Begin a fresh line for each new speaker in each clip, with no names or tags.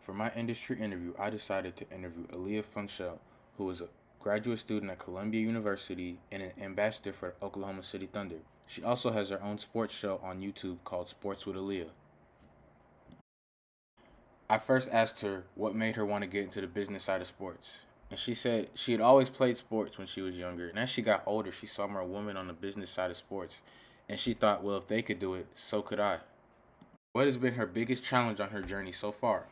For my industry interview, I decided to interview Aaliyah Funchal, who is a graduate student at Columbia University and an ambassador for Oklahoma City Thunder. She also has her own sports show on YouTube called Sports with Aaliyah. I first asked her what made her want to get into the business side of sports. And she said she had always played sports when she was younger. And as she got older, she saw more women on the business side of sports. And she thought, well, if they could do it, so could I. What has been her biggest challenge on her journey so far?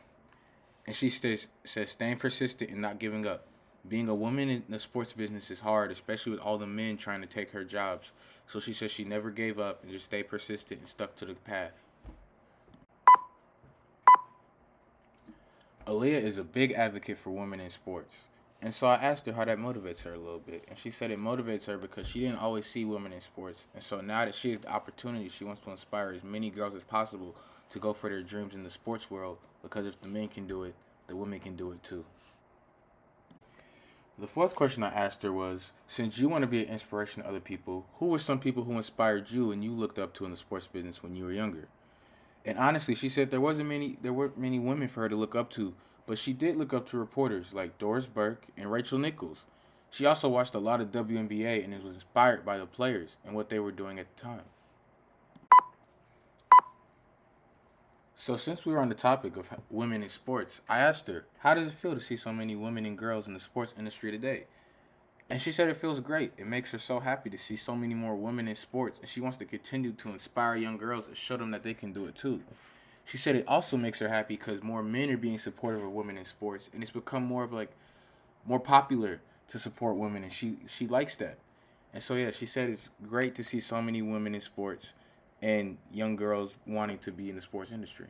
And she says staying persistent and not giving up. Being a woman in the sports business is hard, especially with all the men trying to take her jobs. So she says she never gave up and just stayed persistent and stuck to the path. Aaliyah is a big advocate for women in sports. And so I asked her how that motivates her a little bit. And she said it motivates her because she didn't always see women in sports. And so now that she has the opportunity, she wants to inspire as many girls as possible to go for their dreams in the sports world because if the men can do it, the women can do it too. The fourth question I asked her was, since you want to be an inspiration to other people, who were some people who inspired you and you looked up to in the sports business when you were younger? And honestly, she said there weren't many women for her to look up to, but she did look up to reporters like Doris Burke and Rachel Nichols. She also watched a lot of WNBA and was inspired by the players and what they were doing at the time. So since we were on the topic of women in sports, I asked her, how does it feel to see so many women and girls in the sports industry today? And she said it feels great. It makes her so happy to see so many more women in sports, and she wants to continue to inspire young girls and show them that they can do it too. She said it also makes her happy because more men are being supportive of women in sports, and it's become more popular to support women, and she likes that. And so yeah, she said it's great to see so many women in sports and young girls wanting to be in the sports industry.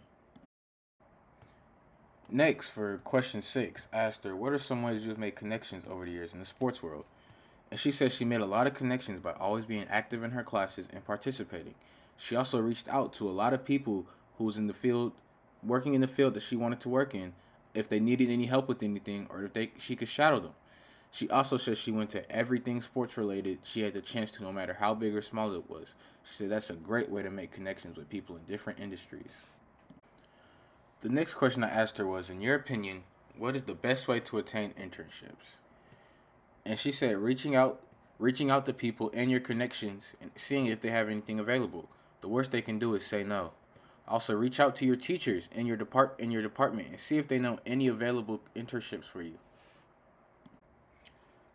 Next, for question 6, I asked her, what are some ways you've made connections over the years in the sports world? And she says she made a lot of connections by always being active in her classes and participating. She also reached out to a lot of people who was in the field, working in the field that she wanted to work in, if they needed any help with anything or if she could shadow them. She also says she went to everything sports related she had the chance to, no matter how big or small it was. She said that's a great way to make connections with people in different industries. The next question I asked her was, in your opinion, what is the best way to attain internships? And she said reaching out to people and your connections and seeing if they have anything available. The worst they can do is say no. Also, reach out to your teachers in your department and see if they know any available internships for you.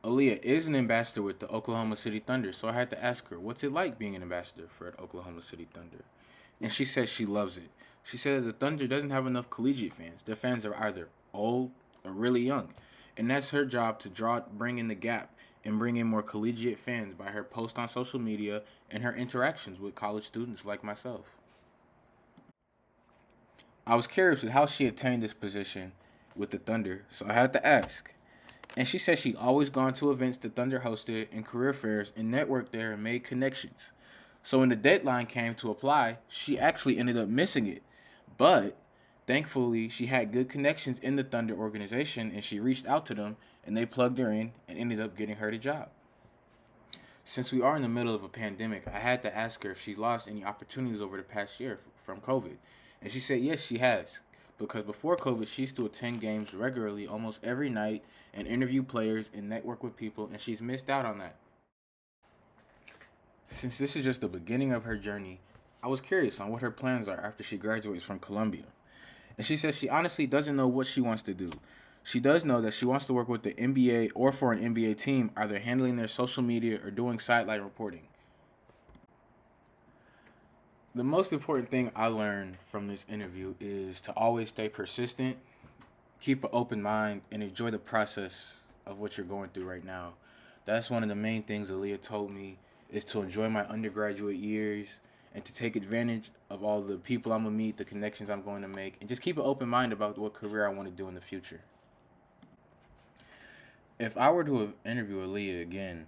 Aaliyah is an ambassador with the Oklahoma City Thunder, so I had to ask her, what's it like being an ambassador for the Oklahoma City Thunder? And she says she loves it. She said that the Thunder doesn't have enough collegiate fans. Their fans are either old or really young. And that's her job to bring in the gap and bring in more collegiate fans by her post on social media and her interactions with college students like myself. I was curious with how she attained this position with the Thunder, so I had to ask. And she said she'd always gone to events the Thunder hosted and career fairs and networked there and made connections. So when the deadline came to apply, she actually ended up missing it. But thankfully, she had good connections in the Thunder organization and she reached out to them and they plugged her in and ended up getting her the job. Since we are in the middle of a pandemic, I had to ask her if she lost any opportunities over the past year from COVID. And she said yes, she has. Because before COVID, she used to attend games regularly almost every night and interview players and network with people, and she's missed out on that. Since this is just the beginning of her journey, I was curious on what her plans are after she graduates from Columbia. And she says she honestly doesn't know what she wants to do. She does know that she wants to work with the NBA or for an NBA team, either handling their social media or doing sideline reporting. The most important thing I learned from this interview is to always stay persistent, keep an open mind, and enjoy the process of what you're going through right now. That's one of the main things Aaliyah told me is to enjoy my undergraduate years and to take advantage of all the people I'm going to meet, the connections I'm going to make, and just keep an open mind about what career I want to do in the future. If I were to interview Aaliyah again,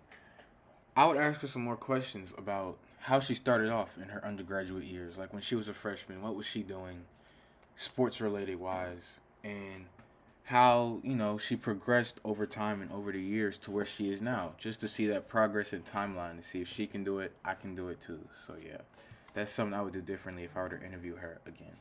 I would ask her some more questions about how she started off in her undergraduate years. Like when she was a freshman, what was she doing, sports related wise, and how, she progressed over time and over the years to where she is now, just to see that progress and timeline to see if she can do it, I can do it too. So yeah, that's something I would do differently if I were to interview her again.